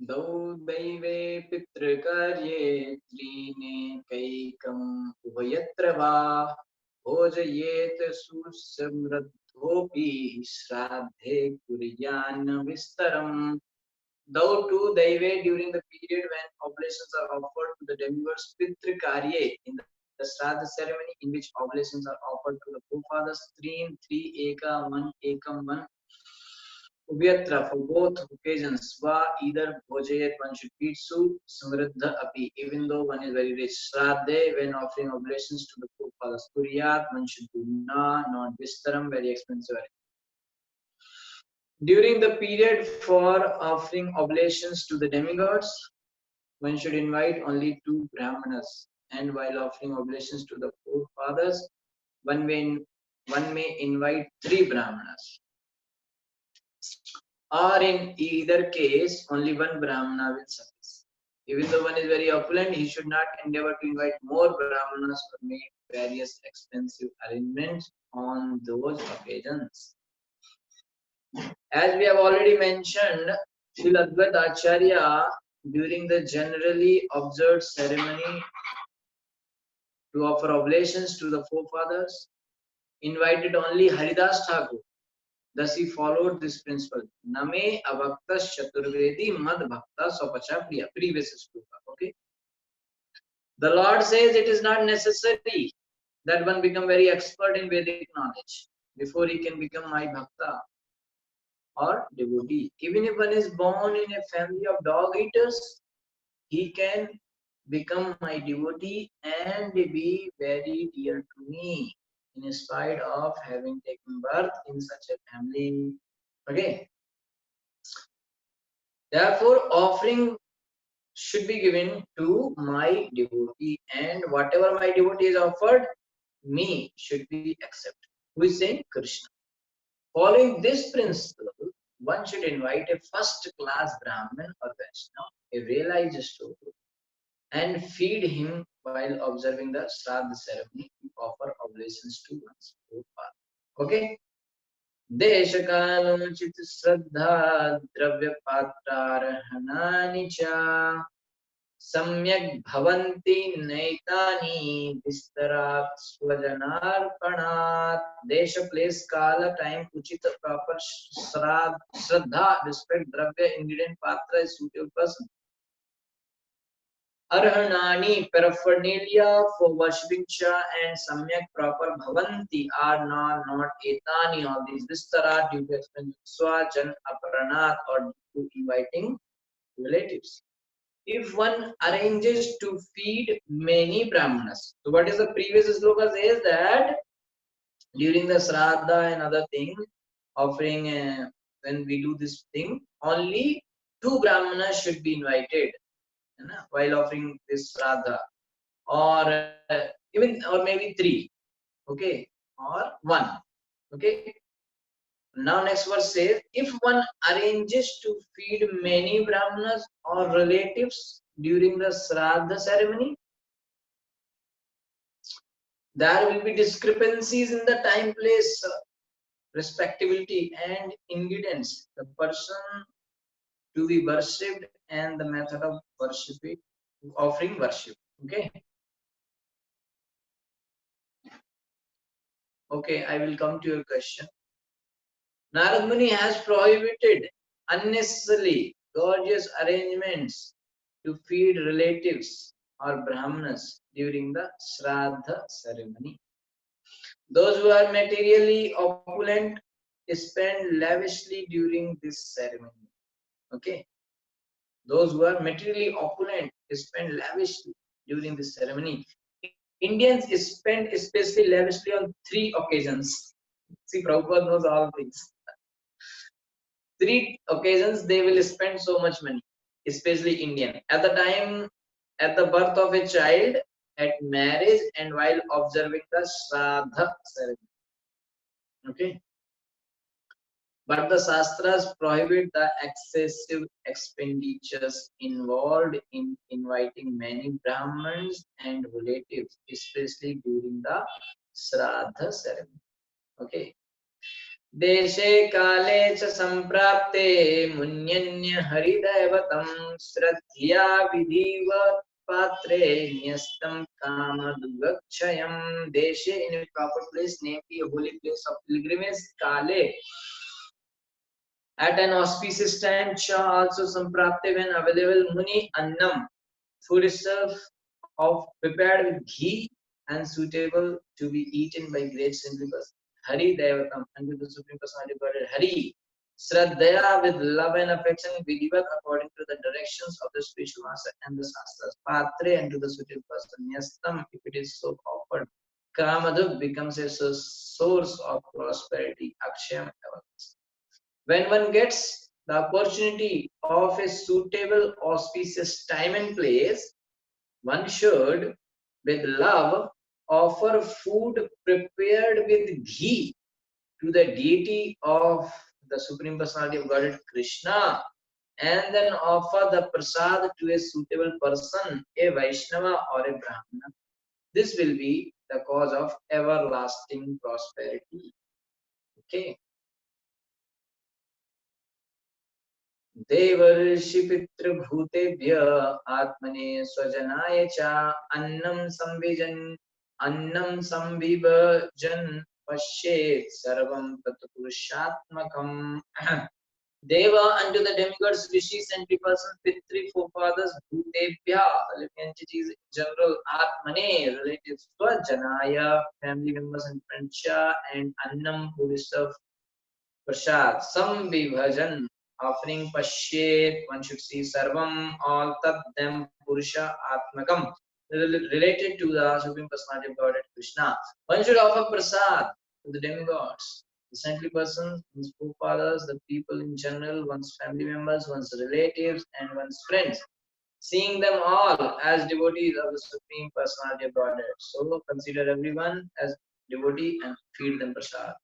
द्वौ दैवे पितृकार्ये त्रीनेकैकम् उभयत्र वा भोजयेत सुसमृद्धोऽपि श्राद्धे कुर्यान्न विस्तरम्. Thou too Daive during the period when oblations are offered to the demigods Pitrikarye in the Shraddha ceremony in which oblations are offered to the forefathers three eka one Ubyatra for both occasions va either bhojayat one should eat soup samriddha api even though one is very rich. Shraddhe when offering oblations to the forefathers. Kuryat one should do na not vistaram very expensive. During the period for offering oblations to the demigods, one should invite only two brahmanas, and while offering oblations to the forefathers, one may invite three brahmanas. Or in either case, only one brahmana will suffice. Even though one is very opulent, he should not endeavor to invite more brahmanas or make various expensive arrangements on those occasions. As we have already mentioned, Srila Advaita Acharya, during the generally observed ceremony to offer oblations to the forefathers, invited only Haridas Thakur. Thus he followed this principle. Name avaktas chaturvedi mad bhakta swapacha priya. Previous sloka. Okay. The Lord says it is not necessary that one become very expert in Vedic knowledge before he can become my bhakta or devotee. Even if one is born in a family of dog eaters, he can become my devotee and be very dear to me in spite of having taken birth in such a family. Okay. Therefore, offering should be given to my devotee, and whatever my devotee is offered, me should be accepted. Who is saying? Krishna. Following this principle, one should invite a first-class Brahmin or Vaishnava, a realized soul, and feed him while observing the Shraddha ceremony to offer oblations to one's forefather. Okay? देशकालोचित श्रद्धा द्रव्यपात्रार्हणानि च सम्यक् भवन्ति नैतानि विस्तरात् स्वजनार्पणात्. Desha, place, kala, time, uchita, proper, shraddha, respect, dravya, ingredient, patra is suitable person. Arhanani, paraphernalia for worshipping cha, and samyak, proper, bhavanti are not etani, all these vistara due to expense, swajan aparanat or due to inviting relatives. If one arranges to feed many brahmanas, so what is the previous sloka says that during the shraddha and other thing offering, when we do this thing, only two brahmanas should be invited while offering this shraddha, or even or maybe three, okay, or one, okay. Now next verse says, if one arranges to feed many brahmanas or relatives during the shraddha ceremony, there will be discrepancies in the time, place, respectability and ingredients, the person to be worshipped and the method of worshiping, offering worship. Okay. Okay, I will come to your question. Narad Muni has prohibited unnecessarily gorgeous arrangements to feed relatives or brahmanas during the Shraddha ceremony. Those who are materially opulent spend lavishly during this ceremony. Okay. Those who are materially opulent spend lavishly during this ceremony. Indians spend especially lavishly on three occasions. See, Prabhupada knows all things. Three occasions they will spend so much money, especially Indian. At the time, at the birth of a child, at marriage, and while observing the Shraddha ceremony. Okay. But the Shastras prohibit the excessive expenditures involved in inviting many Brahmins and relatives, especially during the Shraddha ceremony. Okay. देशे काले च सम्प्राप्ते मुन्यन्य हरिदैवतं श्रद्धया विधिवत् पात्रे न्यस्तं कामदुःखक्षयम्. Deshe, in a proper place, namely a holy place of pilgrimage, Kale, at an auspicious time, cha also samprapte, when available, muni annam, food is served of prepared with ghee and suitable to be eaten by great simply person. Hari Devatam, unto the Supreme Personality of Godhead. Hari, Shraddhaya, with love and affection, Vidivat, according to the directions of the spiritual master and the Shastras. Patre, unto the suitable person. Nyastam, if it is so offered. Kamaduk becomes a source of prosperity. Akshayam, everlasting. When one gets the opportunity of a suitable auspicious time and place, one should, with love, offer food prepared with ghee to the deity of the Supreme Personality of Godhead Krishna, and then offer the prasad to a suitable person, a Vaishnava or a Brahmana. This will be the cause of everlasting prosperity. Okay. देवर्षिपितृभूतेभ्य आत्मने स्वजनाय च अन्नं संविभजन पश्येत् सर्वं तत्पुरुषात्मकम्. Deva, unto the demigods, rishis, and persons, pitri, forefathers, bhutebhya, living entities in general, atmane, relatives, swajanaya, family members and friends, and annam, who is served prasad, samvibhajan, offering pashet, one should see sarvam, all tat them purusha atmakam, related to the Supreme Personality of Godhead Krishna. One should offer prasad to the demigods, the saintly persons, one's forefathers, the people in general, one's family members, one's relatives, and one's friends, seeing them all as devotees of the Supreme Personality of Godhead. So consider everyone as devotee and feed them prasad.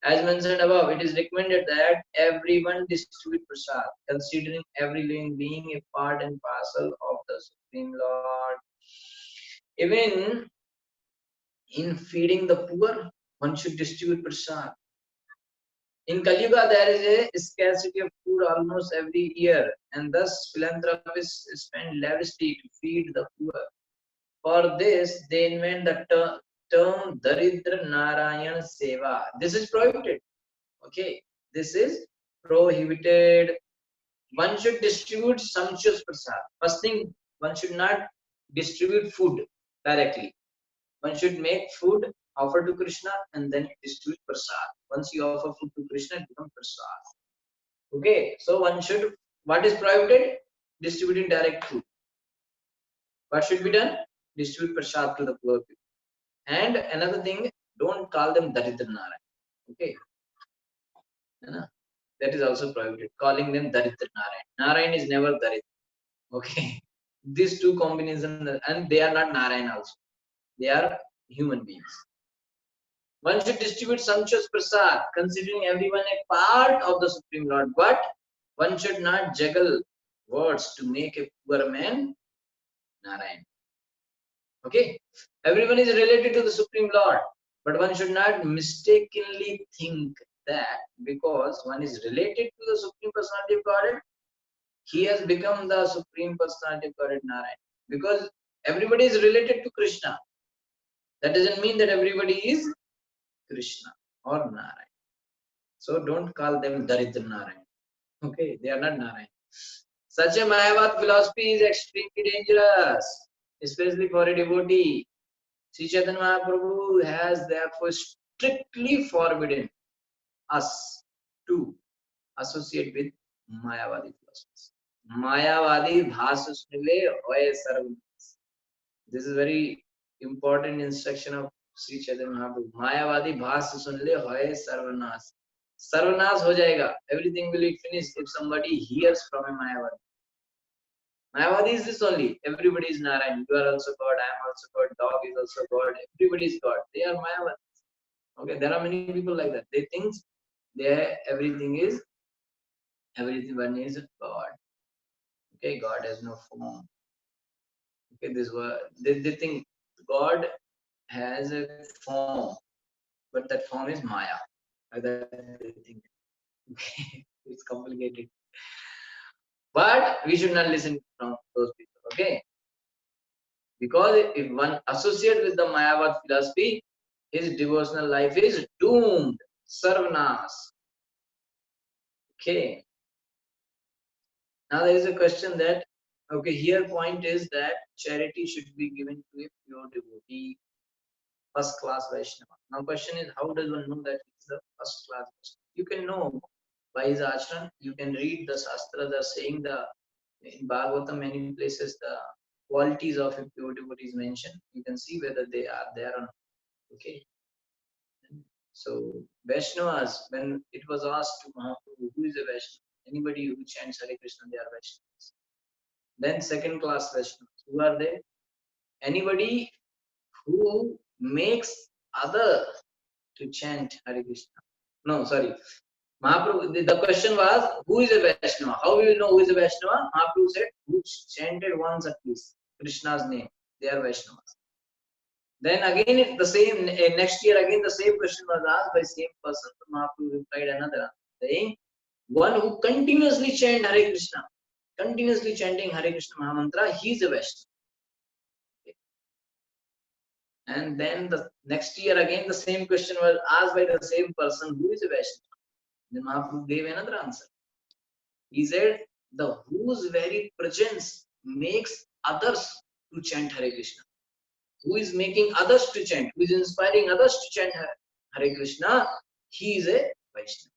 As mentioned above, it is recommended that everyone distribute prasad, considering every living being a part and parcel of the Supreme Lord. Even in feeding the poor, one should distribute prasad. In Kali Yuga, there is a scarcity of food almost every year, and thus philanthropists spend lavishly to feed the poor. For this, they invent the term Daridra Narayan Seva. This is prohibited. Okay, this is prohibited. One should distribute sumptuous prasad. First thing, one should not distribute food directly. One should make food, offer to Krishna, and then distribute prasad. Once you offer food to Krishna, it becomes prasad. Okay, so one should, what is prohibited? Distributing direct food. What should be done? Distribute prasad to the poor people. And another thing, don't call them Daridra Narayan. Okay, that is also prohibited. Calling them Daridra Narayan. Narayan is never Daridra. Okay, these two combinations, and they are not Narayan also. They are human beings. One should distribute sumptuous prasad, considering everyone a part of the Supreme Lord. But one should not juggle words to make a poor man Narayan. Okay, everyone is related to the Supreme Lord, but one should not mistakenly think that because one is related to the Supreme Personality of Godhead, he has become the Supreme Personality of Godhead Narayan. Because everybody is related to Krishna. That doesn't mean that everybody is Krishna or Narayan. So don't call them Daridra Narayan. Okay, they are not Narayan. Such a Mayavad philosophy is extremely dangerous, especially for a devotee. Sri Chaitanya Mahaprabhu has therefore strictly forbidden us to associate with Mayavadi philosophers. Mayavadi bhasusnile hoye sarvam. This is very important instruction of Sri Chaitanya Mahaprabhu. Mayavadi bhasusnile hoye sarvanas. Sarvanas ho jayega. Everything will be finished if somebody hears from a Mayavadi. Mayavadi is this only. Everybody is Narayan. You are also God. I am also God. Dog is also God. Everybody is God. They are Mayavadi. Okay, there are many people like that. They think everyone is God. Okay, God has no form. Okay, this word they think God has a form, but that form is Maya. That they think. Okay, it's complicated. But we should not listen from those people. Okay, because if one associates with the Mayavad philosophy, his devotional life is doomed. Sarvanas. Okay. Now there is a question that, okay, here point is that charity should be given to a pure devotee, first class Vaishnava. Now question is, how does one know that he is a first class Vaishnava? You can know by his ashram. You can read the Shastra, the saying, the in Bhagavatam many places the qualities of a pure devotee is mentioned. You can see whether they are there or not. Okay. So Vaishnavas, when it was asked to Mahaprabhu, who is a Vaishnava? Anybody who chants Hare Krishna, they are Vaishnavas. Then second class Vaishnavas. Who are they? Anybody who makes other to chant Hare Krishna. No, sorry. Mahaprabhu, the question was, who is a Vaishnava? How we will know who is a Vaishnava? Mahaprabhu said, who chanted once at least Krishna's name. They are Vaishnavas. Then again, the same next year again the same question was asked by same person. Mahaprabhu replied another saying, one who continuously chant Hare Krishna, continuously chanting Hare Krishna Mahamantra, he is a Vaishnava. Okay. And then the next year again the same question was asked by the same person, who is a Vaishnava? Then Mahaprabhu gave another answer. He said, the whose very presence makes others to chant Hare Krishna. Who is making others to chant, who is inspiring others to chant Hare Krishna, he is a Vaishnava.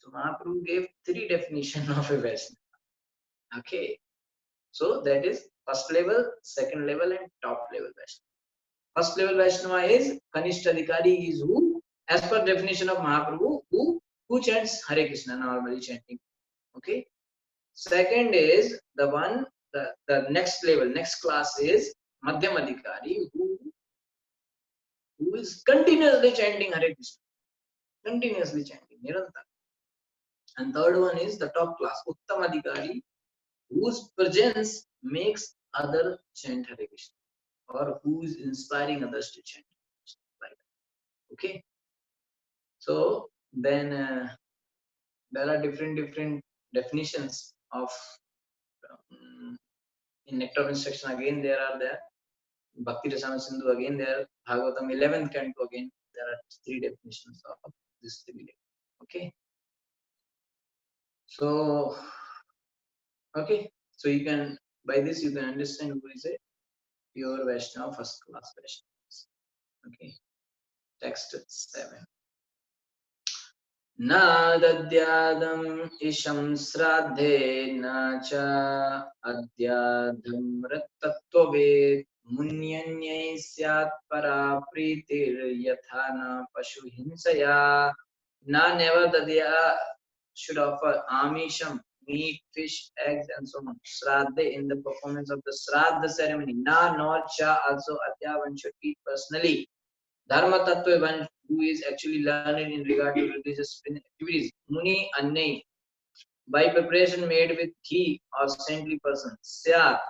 So Mahaprabhu gave three definitions of a Vaishnava. Okay. So that is first level, second level, and top level Vaishnava. First level Vaishnava is Kanishta Adhikari is who, as per definition of Mahaprabhu, who chants Hare Krishna, normally chanting. Okay. Second is the one, the next level, next class is Madhyam Adhikari, who is continuously chanting Hare Krishna. Continuously chanting, Nirantar. And third one is the top class, Uttam Adhikari, whose presence makes other chant Hare Krishna, or who is inspiring others to chant Hare Krishna. Like that. Okay. So then there are different definitions of in Nectar of Instruction. Again there are there. Bhakti Rasamrita Sindhu again there. Bhagavatam 11th canto again. There are three definitions of this three. Okay. So, okay, so you can, by this you can understand who is a pure Vaishnava, first class Vaishnava. Okay, text 7. Na dadyadam isham sradhe na cha adyadam rattatvaved munyanyai syat para pritir yathana pashu hinsaya. Na never dadya should offer amisham, meat, fish, eggs, and so on. Shraddha in the performance of the Shraddha ceremony. Na, nor cha, also Adya, one should eat personally. Dharma Tattva, one who is actually learned in regard to religious activities. Muni, Annai, by preparation made with ghee or saintly person. Syat,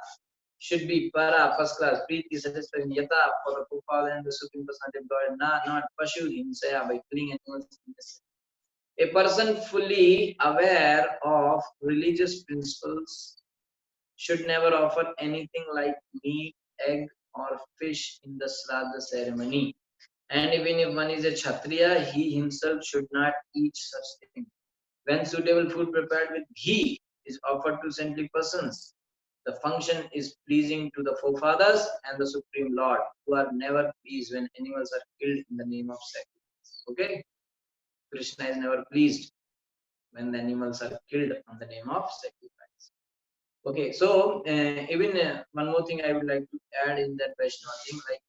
should be para, first class, preeti, satisfaction, yata, for the Gopal and the Supreme Personality of God. Na, not pashu, hinsaya, by killing animals. A person fully aware of religious principles should never offer anything like meat, egg, or fish in the Shraddha ceremony. And even if one is a Kshatriya, he himself should not eat such things. When suitable food prepared with ghee is offered to saintly persons, the function is pleasing to the forefathers and the Supreme Lord, who are never pleased when animals are killed in the name of sacrifice. Okay? Krishna is never pleased when the animals are killed on the name of sacrifice. Okay, so even one more thing I would like to add in that Vaishnava thing, like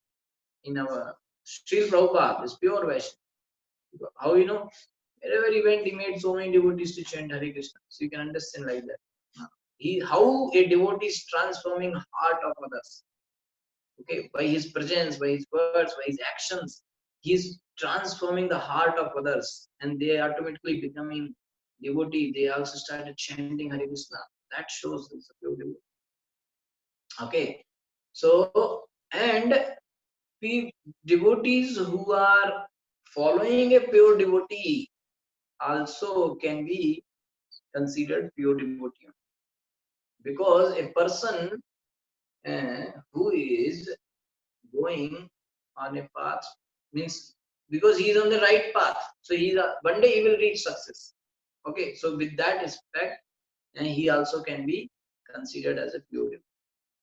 in our Srila Prabhupada is pure Vaishnava. How you know? Wherever he went, he made so many devotees to chant Hare Krishna. So you can understand like that. How a devotee is transforming heart of others. Okay, by his presence, by his words, by his actions, he is transforming the heart of others, and they automatically becoming devotee. They also started chanting Hare Krishna. That shows this pure devotee. Okay, so and devotees who are following a pure devotee also can be considered pure devotee, because a person who is going on a path means because he is on the right path, so one day he will reach success. Okay, so with that aspect, and he also can be considered as a pure devotee,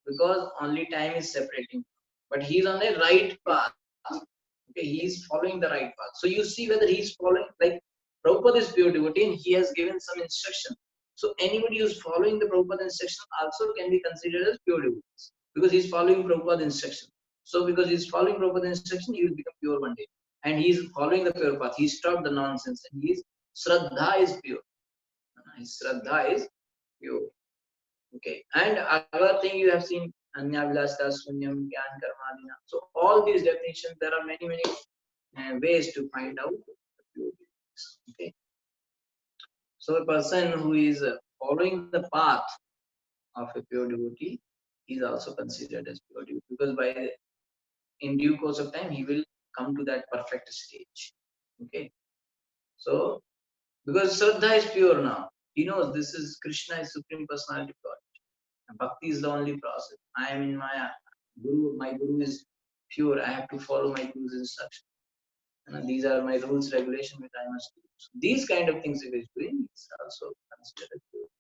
because only time is separating, but he is on the right path. Okay, he is following the right path. So you see whether he is following, like Prabhupada is pure devotee and he has given some instruction. So anybody who is following the Prabhupada instruction also can be considered as pure devotee, because he is following Prabhupada instruction. So because he is following Prabhupada instruction, he will become pure one day. And he is following the pure path. He stopped the nonsense, and his Shraddha is pure. His Shraddha is pure. Okay, and other thing you have seen Anya Vilasta, Sunyam, Gyan, Karmadina. So all these definitions, there are many ways to find out the pure beings. Okay, so a person who is following the path of a pure devotee is also considered as pure devotee, because by in due course of time he will come to that perfect stage. Okay, so because Shraddha is pure now, he knows this is Krishna is Supreme Personality of God. Bhakti is the only process. I am in my guru. My guru is pure. I have to follow my guru's instruction. And these are my rules, regulation which I must do. So these kind of things if he is doing, it's also considered pure.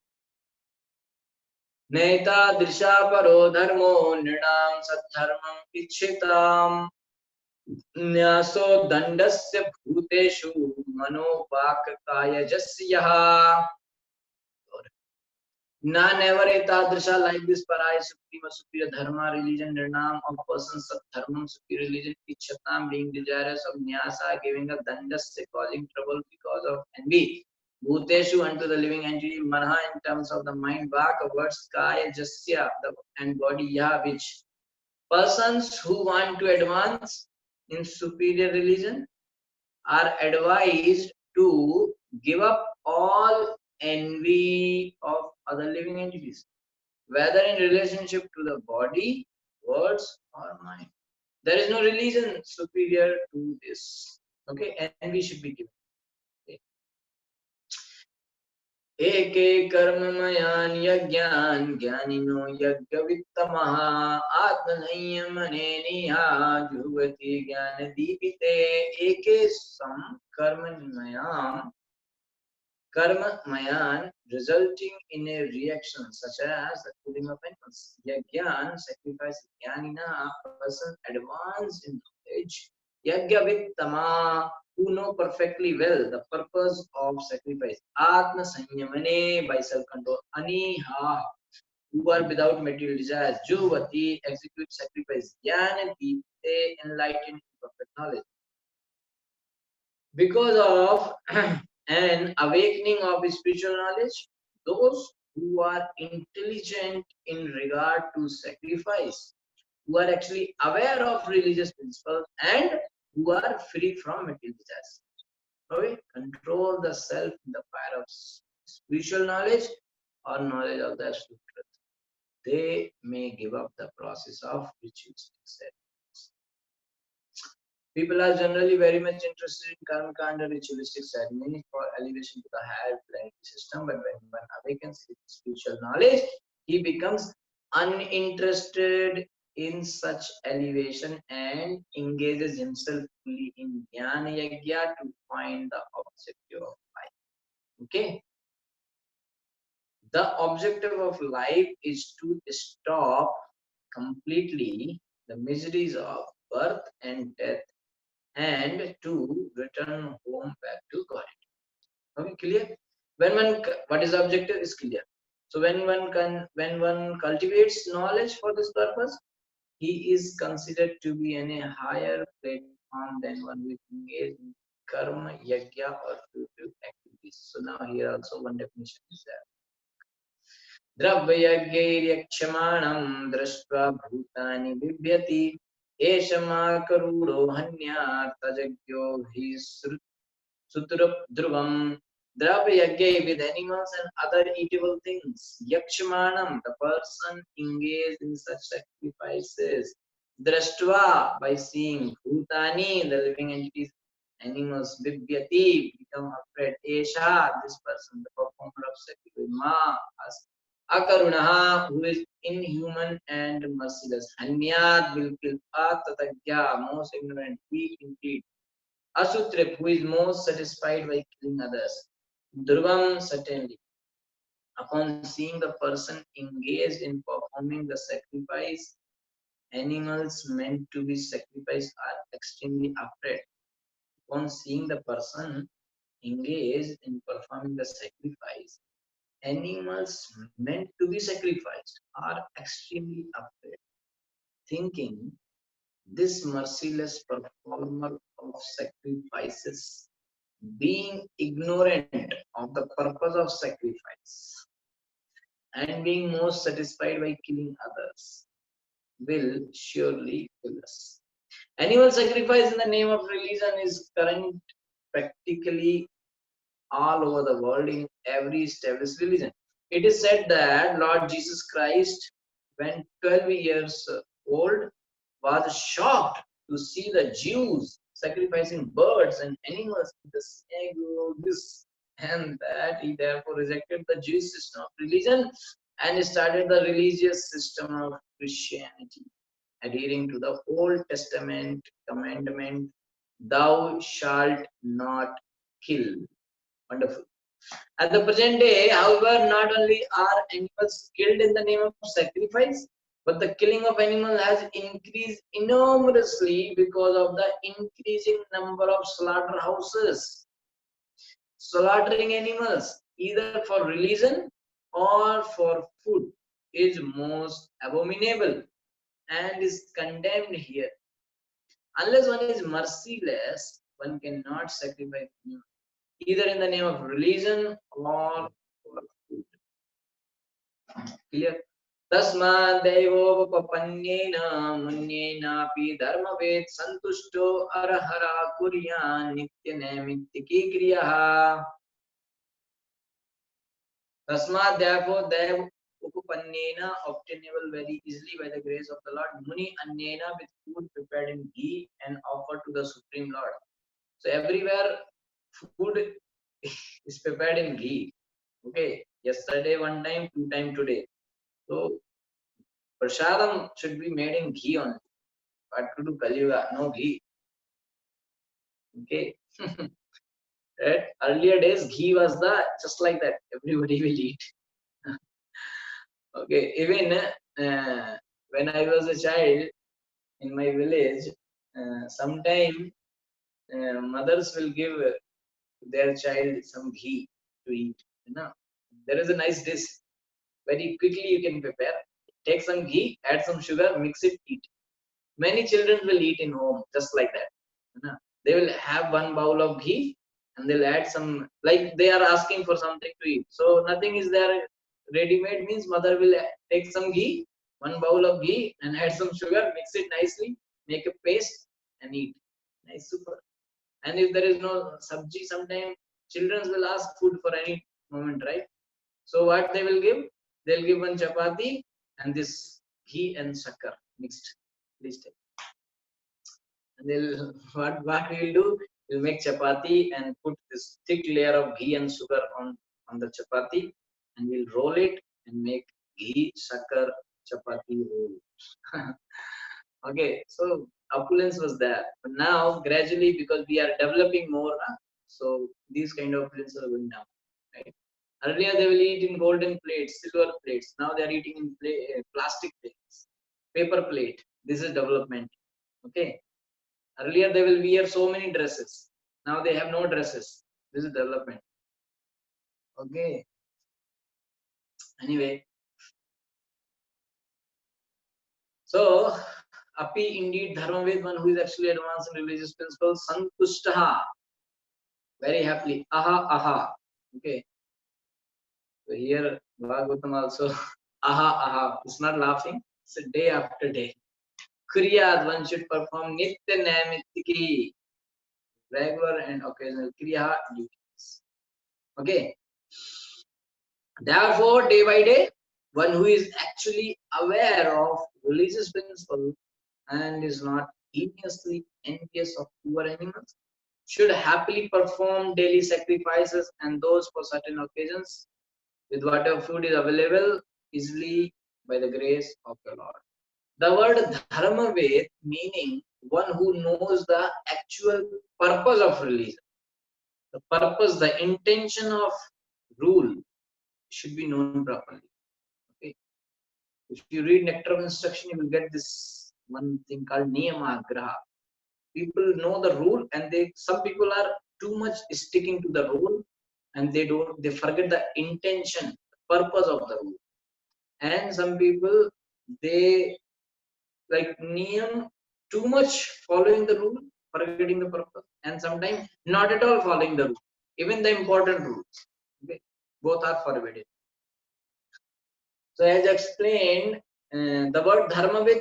Naitadrisha paro dharmo nirnam sadharmam ichhitam न्यासो दंडस्य भूतेषु मनोवाक्काय जस्यः. None ever etadrisha like this parai supreme superior dharma religion nirnam of persons of dharmam superior religion ichhatam being desirous of nyasa giving a dandasya causing trouble because of envy bhuteshu unto the living entity manha in terms of the mind vak words kaya jasya the and body ya which persons who want to advance in superior religion are advised to give up all envy of other living entities, whether in relationship to the body, words, or mind. There is no religion superior to this. Okay, envy should be given. Okay. एके कर्ममयान् यज्ञान् ज्ञानिनो यज्ञवित्तमः आत्मसंयमनेनिहा जुह्वति ज्ञानदीपिते एके सम कर्ममयान् karmayan resulting in a reaction such as the killing of animals. Yagyan sacrifice jnanina, a person advanced in knowledge. Yagyavittama, who know perfectly well the purpose of sacrifice. Atma sanyamane, by self-control. Aniha, who are without material desires. Juvati, execute sacrifice. Jnana deepte, enlightened in perfect knowledge. Because of an awakening of spiritual knowledge, those who are intelligent in regard to sacrifice, who are actually aware of religious principles and who are free from material desires. Okay? Control the self in the fire of spiritual knowledge or knowledge of the absolute truth. They may give up the process of ritualistic ceremonies. People are generally very much interested in karma kanda ritualistic ceremony for elevation to the higher planetary system, but when one awakens his spiritual knowledge, he becomes uninterested in such elevation and engages himself fully in jnana yagya to find the objective of life. Okay? The objective of life is to stop completely the miseries of birth and death and to return home back to God. Okay, clear? When one, what is the objective is clear. So when one cultivates knowledge for this purpose, he is considered to be in a higher platform than one who engaged in karma, yajna, or fruitive activities. So now here also one definition is there. द्रव्ययज्ञैर्यक्षमाणं दृष्ट्वा भूतानि बिभ्यति एषमाकरूढो हन्यात्तजज्ञो हि सुतुरध्रुवम्. Dravya with animals and other eatable things. Yakshamanam, the person engaged in such sacrifices. Drashtva, by seeing. Bhutani, the living entities. Animals bibyati, become afraid. Esha, this person, the performer of sacrifice. Ma, akarunaha, who is inhuman and merciless. Hanyat will kill. Atatagya, most ignorant, weak indeed. Asutrip, who is most satisfied by killing others. Durvam, certainly. Upon seeing the person engaged in performing the sacrifice, animals meant to be sacrificed are extremely afraid. Upon seeing the person engaged in performing the sacrifice, animals meant to be sacrificed are extremely afraid, thinking this merciless performer of sacrifices, being ignorant of the purpose of sacrifice and being most satisfied by killing others, will surely kill us. Animal sacrifice in the name of religion is current practically all over the world in every established religion. It is said that Lord Jesus Christ, when 12 years old, was shocked to see the Jews sacrificing birds and animals in the synagogues, and that he therefore rejected the Jewish system of religion and started the religious system of Christianity, adhering to the Old Testament commandment, "Thou shalt not kill." Wonderful. At the present day, however, not only are animals killed in the name of sacrifice, but the killing of animals has increased enormously because of the increasing number of slaughterhouses. Slaughtering animals, either for religion or for food, is most abominable and is condemned here. Unless one is merciless, one cannot sacrifice animals, either in the name of religion or for food. Clear? तस्मादेवोपपन्नेन मुन्येनापि धर्मवेद संतुष्टो Arhara कुर्यान् नित्यनैमित्तिकी क्रियाः. Tasmat, therefore, dev upapannena, obtainable very easily by the grace of the Lord. Muni annena, with food prepared in ghee and offered to the Supreme Lord. So everywhere food is prepared in ghee. Okay, yesterday one time, two time today. So prasadam should be made in ghee only. What to do Kali-yuga? No ghee. Okay. Right? Earlier days ghee was the just like that. Everybody will eat. Okay. Even when I was a child in my village, sometime mothers will give their child some ghee to eat. You know, there is a nice dish. Very quickly you can prepare. Take some ghee, add some sugar, mix it, eat. Many children will eat in home just like that. You know, they will have one bowl of ghee and they'll add some, like they are asking for something to eat. So nothing is there ready-made, means mother will take some ghee, one bowl of ghee, and add some sugar, mix it nicely, make a paste and eat. Nice, super. And if there is no sabji, sometimes children will ask food for any moment, right? So what they will give? They'll give one chapati and this ghee and sukkar mixed. Please take. And they'll what we will do? We'll make chapati and put this thick layer of ghee and sugar on the chapati, and we'll roll it and make ghee sukkar chapati roll. Okay, so opulence was there, but now gradually, because we are developing more, so these kind of opulence are going down. Right? Earlier they will eat in golden plates, silver plates. Now they are eating in plastic plates, paper plate. This is development. Okay. Earlier they will wear so many dresses. Now they have no dresses. This is development. Okay. Anyway, so Api indeed Dharmavid, one who is actually advanced in religious principles, Santushtaha, very happily. Aha, aha. Okay. So here Bhagavatam also aha, aha. It's not laughing. It's a day after day. Kriyat, one should perform Nitya Naimitiki, regular and occasional Kriya duties. Okay. Therefore, day by day, one who is actually aware of religious principle and is not heinously envious of poor animals, should happily perform daily sacrifices and those for certain occasions with whatever food is available easily by the grace of the Lord. The word dharmaved meaning one who knows the actual purpose of religion. The purpose, the intention of rule should be known properly. Okay. If you read Nectar of Instruction, you will get this one thing called Niyama Graha. People know the rule, and some people are too much sticking to the rule, and they forget the intention, the purpose of the rule. And some people, they like niyam too much following the rule, forgetting the purpose, and sometimes not at all following the rule, even the important rules. Okay? Both are forbidden. So as explained, the word dharmavid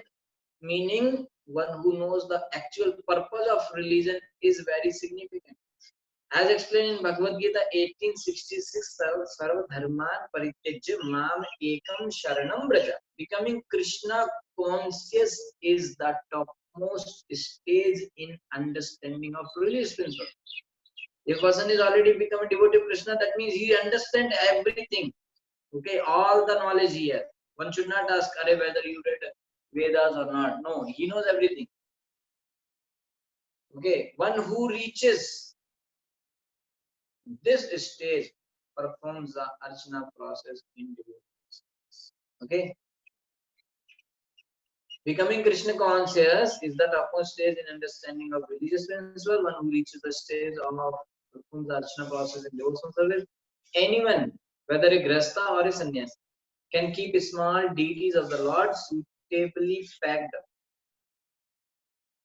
meaning one who knows the actual purpose of religion is very significant. As explained in Bhagavad Gita 1866, Sarva Dharman Parityajya Mam Ekam Sharanam Braja. Becoming Krishna conscious is the topmost stage in understanding of religious principles. If a person is already become a devotee of Krishna, that means he understands everything. Okay, all the knowledge he has. One should not ask, whether you read Vedas or not. No, he knows everything. Okay, one who reaches this stage performs the archana process in devotees. Okay, becoming Krishna conscious is the topmost stage in understanding of religious principle. One who reaches the stage of performs the archana process in devotional service. Anyone, whether a grasta or a sannyasi, can keep small deities of the Lord suitably packed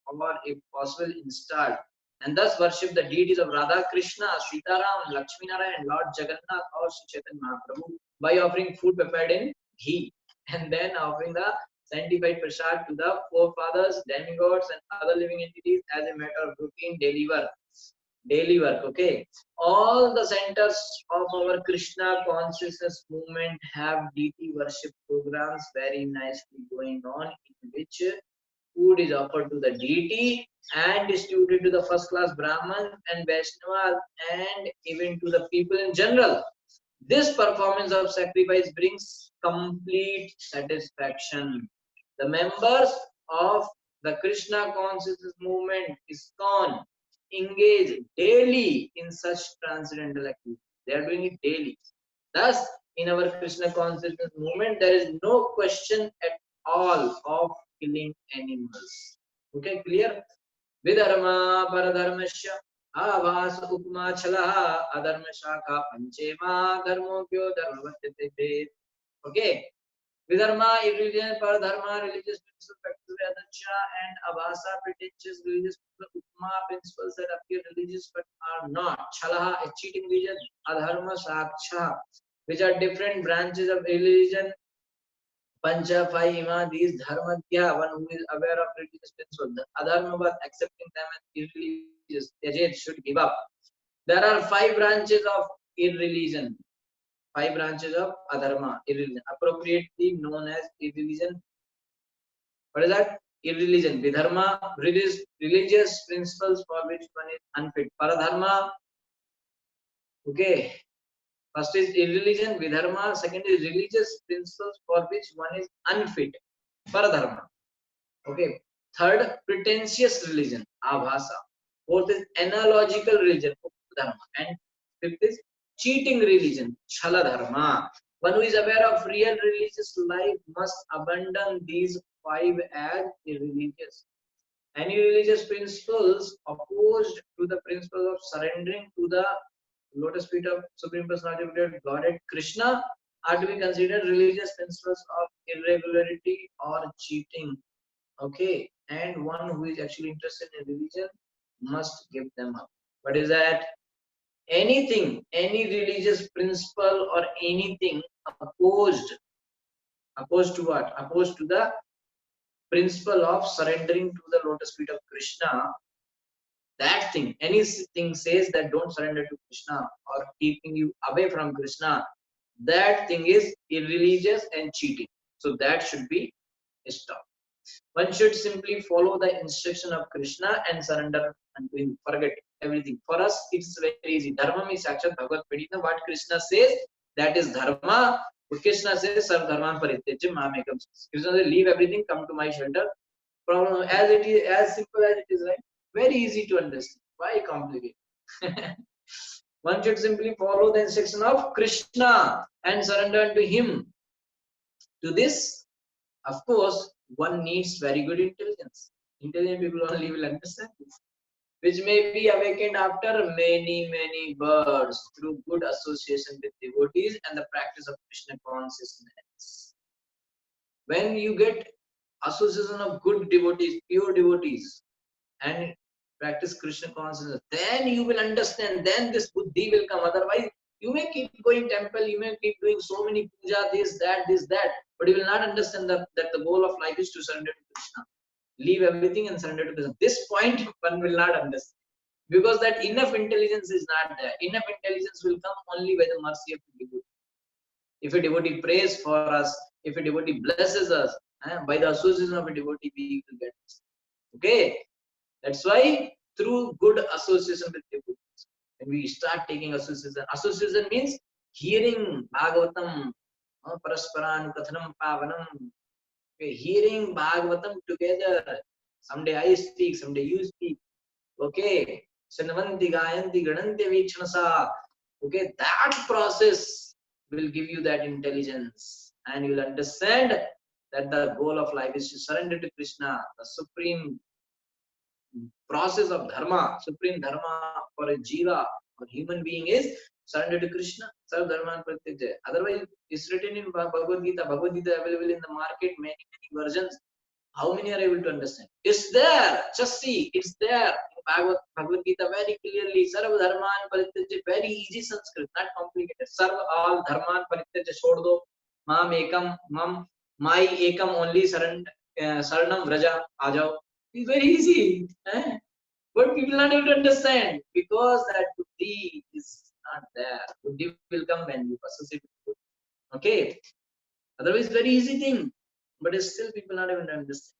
or if possible installed, and thus worship the deities of Radha Krishna, Sitaram, Lakshmi Narayana, and Lord Jagannath or Sri Chaitanya Mahaprabhu by offering food prepared in ghee and then offering the sanctified prasad to the forefathers, demigods, and other living entities as a matter of routine daily work. Daily work, okay. All the centers of our Krishna consciousness movement have deity worship programs very nicely going on, in which food is offered to the deity and distributed to the first class Brahmins and Vaishnavas and even to the people in general. This performance of sacrifice brings complete satisfaction. The members of the Krishna consciousness movement, ISKCON, engage daily in such transcendental activities. They are doing it daily. Thus, in our Krishna consciousness movement, there is no question at all of killing animals. Okay, clear? Vidharma paradharmasya avas upma chala adharma shaka panchema dharmokyo dharmavatyate. Okay. Vidharma is religion, paradharma religious principles, practice Vedacha, and avasa pretentious religious principles, upma principles that appear religious but are not. Chalaha is cheating religion, adharma saksha, which are different branches of religion. Pancha, five ima, these dharmadhya, one who is aware of religious principles. The adharma was accepting them as irreligious. Yajet should give up. There are five branches of irreligion. Five branches of adharma, irreligion, appropriately known as irreligion. What is that? Irreligion. Vidharma, religious principles for which one is unfit. Paradharma, okay. First is irreligion, vidharma. Second is religious principles for which one is unfit. Paradharma. Okay. Third, pretentious religion, abhasa. Fourth is analogical religion, dharma. And fifth is cheating religion, chala dharma. One who is aware of real religious life must abandon these five as irreligious. Any religious principles opposed to the principle of surrendering to the lotus feet of Supreme Personality of Godhead Krishna are to be considered religious principles of irregularity or cheating. Okay, and one who is actually interested in religion must give them up. What is that? Anything, any religious principle or anything opposed to what? Opposed to the principle of surrendering to the lotus feet of Krishna. That thing, anything says that don't surrender to Krishna or keeping you away from Krishna, that thing is irreligious and cheating. So that should be stopped. One should simply follow the instruction of Krishna and surrender unto him. Forget everything. For us, it's very easy. Dharma means Sakshat Bhagavad Pranita. What Krishna says, that is Dharma. Krishna says, Sarv Dharman Parityajya Mamekam. Krishna says, leave everything, come to my shelter. Problem as it is, as simple as it is, right? Very easy to understand. Why complicate? One should simply follow the instruction of Krishna and surrender to him. To this, of course, one needs very good intelligence. Intelligent people only will understand this, which may be awakened after many births through good association with devotees and the practice of Krishna consciousness. When you get association of good devotees, pure devotees, and practice Krishna consciousness, then you will understand, then this buddhi will come. Otherwise, you may keep going temple, you may keep doing so many puja, this, that, but you will not understand that the goal of life is to surrender to Krishna. Leave everything and surrender to Krishna. This point one will not understand. Because that enough intelligence is not there. Enough intelligence will come only by the mercy of the devotee. If a devotee prays for us, if a devotee blesses us, by the association of a devotee, we will get this. Okay? That's why through good association with devotees, when we start taking association means hearing Bhagavatam, Parasparan Kathanam Pavanam, okay, hearing Bhagavatam together. Someday I speak, someday you speak. Okay, Sanavanti Gayanti Gadanti Vichanasa. Okay, that process will give you that intelligence, and you will understand that the goal of life is to surrender to Krishna, the supreme process of dharma, supreme dharma for a jiva or human being is surrender to Krishna. Sarv Dharman Parityajya. Otherwise, it's written in Bhagavad Gita. Bhagavad Gita available in the market, many versions. How many are able to understand? It's there. Just see, it's there. Bhagavad Gita very clearly. Sarv Dharman Parityajya. Very easy Sanskrit, not complicated. Sarv all Dharman Parityajya. Chhod do. Mam ekam, mam, my ekam only saranam vraja. Ajao. It's very easy. But people are not able to understand because that buddhi is not there. Buddhi will come when you associate with buddhi. Okay. Otherwise, very easy thing. But still people are not able to understand.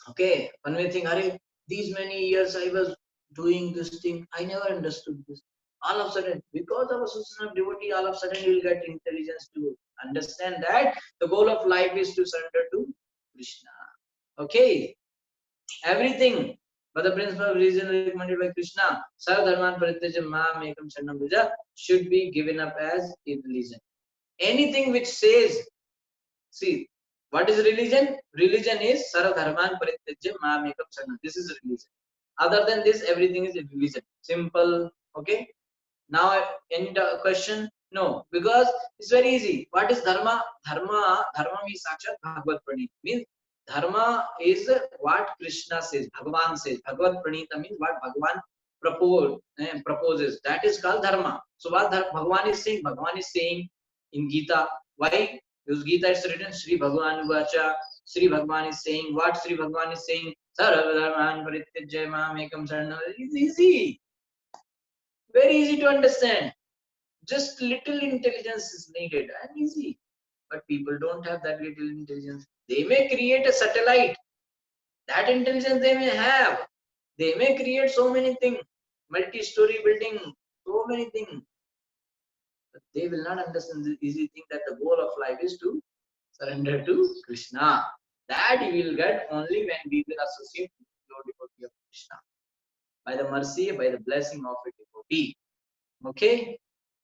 Okay. One may think, Are, these many years I was doing this thing, I never understood this. All of a sudden, because of association of devotee, all of a sudden you will get intelligence to understand that the goal of life is to surrender to Krishna. Okay. Everything but the principle of religion recommended by Krishna, Sarv Dharman Parityajya Mam Ekam Sharanam Vraja, should be given up as a religion. Anything which says, see, what is religion? Religion is Sarv Dharman Parityajya Mam Ekam Sharanam. This is religion. Other than this, everything is a religion. Simple. Okay. Now, any question? No, because it's very easy. What is dharma? Dharma means Sakshat Bhagavad Pranita. Means dharma is what Krishna says, Bhagavan says. Bhagavad Pranita means what Bhagavan proposes. That is called dharma. So what Bhagavan is saying? Bhagavan is saying in Gita. Why? Because Gita is written Sri Bhagavan Vacha. Sri Bhagavan is saying what Sri Bhagavan is saying. Sarva dharman parityajya mam ekam saranam. It's easy. Very easy to understand. Just little intelligence is needed and easy. But people don't have that little intelligence. They may create a satellite. That intelligence they may have. They may create so many things. Multi-story building, so many things. But they will not understand the easy thing that the goal of life is to surrender to Krishna. That you will get only when we will associate with your devotee of Krishna. By the mercy, by the blessing of a devotee. Okay?